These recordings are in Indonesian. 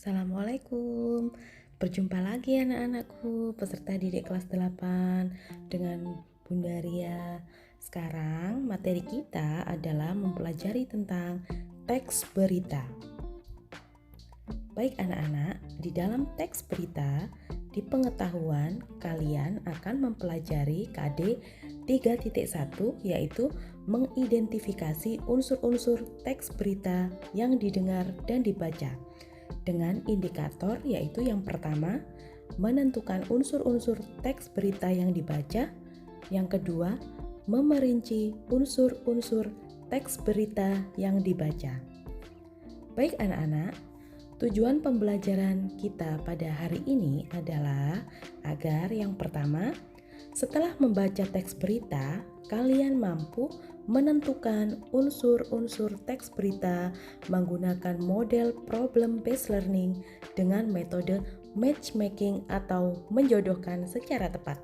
Assalamualaikum. Berjumpa lagi anak-anakku, peserta didik kelas 8 dengan Bunda Ria. Sekarang materi kita adalah mempelajari tentang teks berita. Baik anak-anak, di dalam teks berita, di pengetahuan kalian akan mempelajari KD 3.1 yaitu mengidentifikasi unsur-unsur teks berita yang didengar dan dibaca. Dengan indikator yaitu yang pertama, menentukan unsur-unsur teks berita yang dibaca. Yang kedua, memerinci unsur-unsur teks berita yang dibaca. Baik anak-anak, tujuan pembelajaran kita pada hari ini adalah agar yang pertama, setelah membaca teks berita, kalian mampu menentukan unsur-unsur teks berita menggunakan model problem based learning dengan metode matchmaking atau menjodohkan secara tepat.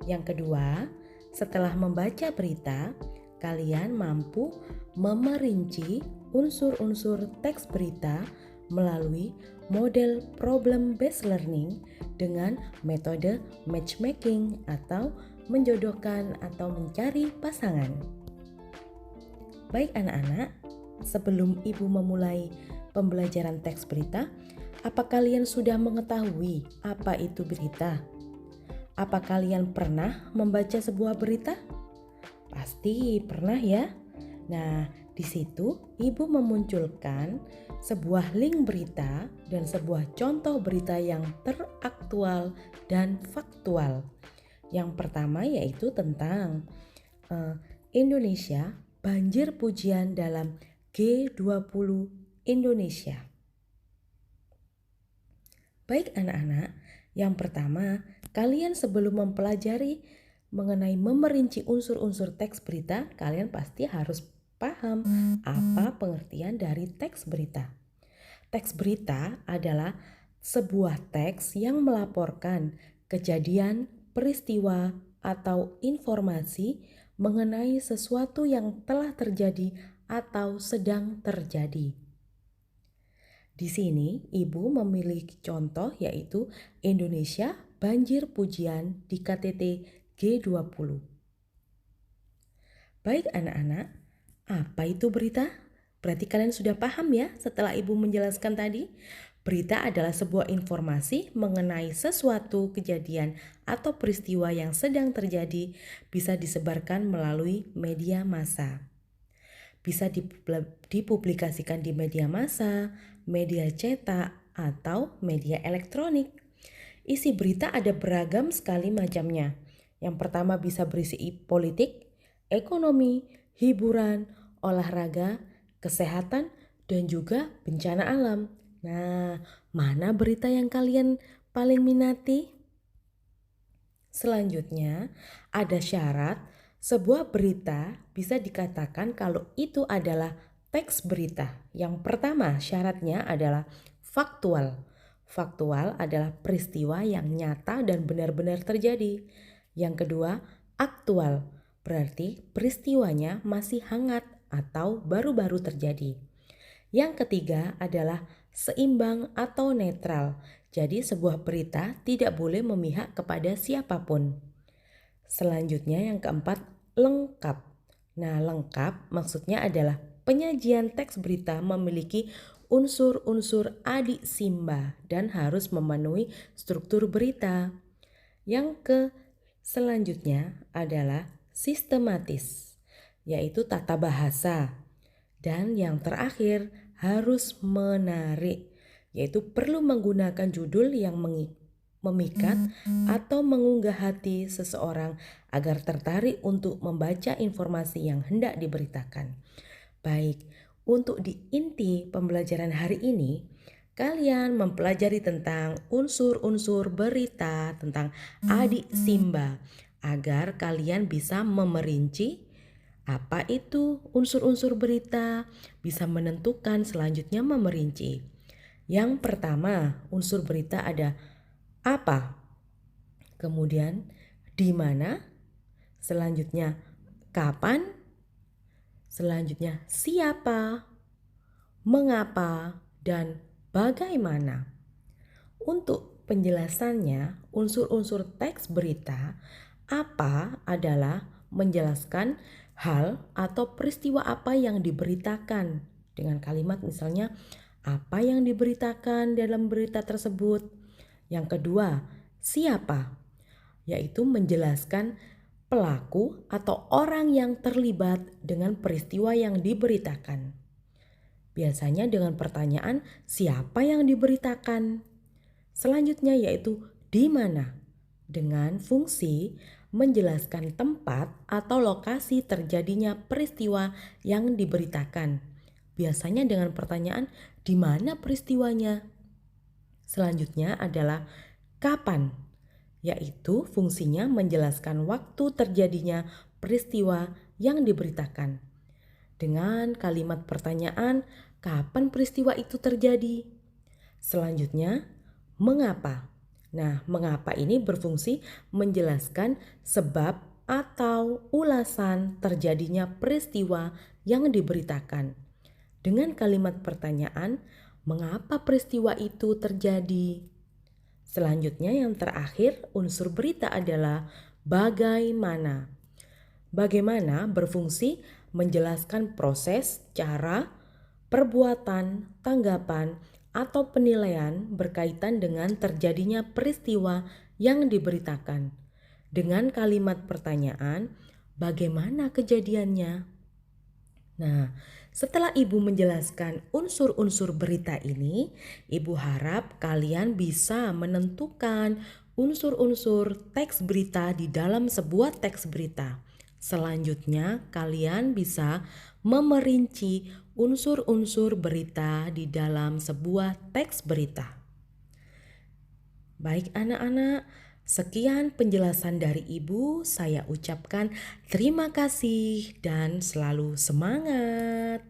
Yang kedua, setelah membaca berita, kalian mampu memerinci unsur-unsur teks berita melalui model problem based learning dengan metode matchmaking atau menjodohkan atau mencari pasangan. Baik anak-anak, sebelum Ibu memulai pembelajaran teks berita, apa kalian sudah mengetahui apa itu berita? Apa kalian pernah membaca sebuah berita? Pasti pernah ya. Nah, di situ Ibu memunculkan sebuah link berita dan sebuah contoh berita yang teraktual dan faktual. Yang pertama yaitu tentang Indonesia banjir pujian dalam G20 Indonesia. Baik anak-anak, yang pertama, kalian sebelum mempelajari mengenai memerinci unsur-unsur teks berita, kalian pasti harus paham apa pengertian dari teks berita. Teks berita adalah sebuah teks yang melaporkan kejadian, peristiwa, atau informasi mengenai sesuatu yang telah terjadi atau sedang terjadi. Di sini, Ibu memiliki contoh yaitu Indonesia banjir pujian di KTT G20. Baik anak-anak, apa itu berita? Berarti kalian sudah paham ya setelah Ibu menjelaskan tadi? Berita adalah sebuah informasi mengenai sesuatu kejadian atau peristiwa yang sedang terjadi bisa disebarkan melalui media massa. Bisa dipublikasikan di media massa, media cetak, atau media elektronik. Isi berita ada beragam sekali macamnya. Yang pertama bisa berisi politik, ekonomi, hiburan, olahraga, kesehatan, dan juga bencana alam. Nah, mana berita yang kalian paling minati? Selanjutnya, ada syarat sebuah berita bisa dikatakan kalau itu adalah teks berita. Yang pertama, syaratnya adalah faktual. Faktual adalah peristiwa yang nyata dan benar-benar terjadi. Yang kedua, aktual. Berarti peristiwanya masih hangat atau baru-baru terjadi. Yang ketiga adalah seimbang atau netral. Jadi sebuah berita tidak boleh memihak kepada siapapun. Selanjutnya yang keempat, lengkap. Nah, lengkap maksudnya adalah penyajian teks berita memiliki unsur-unsur adik simba dan harus memenuhi struktur berita. Selanjutnya adalah sistematis, yaitu tata bahasa. Dan yang terakhir harus menarik, yaitu perlu menggunakan judul yang memikat atau mengunggah hati seseorang agar tertarik untuk membaca informasi yang hendak diberitakan. Baik, untuk di inti pembelajaran hari ini, kalian mempelajari tentang unsur-unsur berita tentang adik Simba agar kalian bisa memerinci apa itu unsur-unsur berita, bisa menentukan selanjutnya memerinci. Yang pertama, unsur berita ada apa, kemudian di mana, selanjutnya kapan, selanjutnya siapa, mengapa, dan bagaimana. Untuk penjelasannya, unsur-unsur teks berita apa adalah menjelaskan hal atau peristiwa apa yang diberitakan dengan kalimat misalnya apa yang diberitakan dalam berita tersebut. Yang kedua, siapa, yaitu menjelaskan pelaku atau orang yang terlibat dengan peristiwa yang diberitakan. Biasanya dengan pertanyaan siapa yang diberitakan. Selanjutnya yaitu di mana, dengan fungsi menjelaskan tempat atau lokasi terjadinya peristiwa yang diberitakan. Biasanya dengan pertanyaan di mana peristiwanya. Selanjutnya adalah kapan, yaitu fungsinya menjelaskan waktu terjadinya peristiwa yang diberitakan. Dengan kalimat pertanyaan, kapan peristiwa itu terjadi? Selanjutnya, mengapa? Nah, mengapa ini berfungsi menjelaskan sebab atau ulasan terjadinya peristiwa yang diberitakan. Dengan kalimat pertanyaan, mengapa peristiwa itu terjadi? Selanjutnya yang terakhir, unsur berita adalah bagaimana. Bagaimana berfungsi menjelaskan proses, cara, perbuatan, tanggapan, atau penilaian berkaitan dengan terjadinya peristiwa yang diberitakan. Dengan kalimat pertanyaan, bagaimana kejadiannya? Nah, setelah Ibu menjelaskan unsur-unsur berita ini, Ibu harap kalian bisa menentukan unsur-unsur teks berita di dalam sebuah teks berita. Selanjutnya, kalian bisa memerinci unsur-unsur berita di dalam sebuah teks berita. Baik anak-anak, sekian penjelasan dari Ibu. Saya ucapkan terima kasih dan selalu semangat.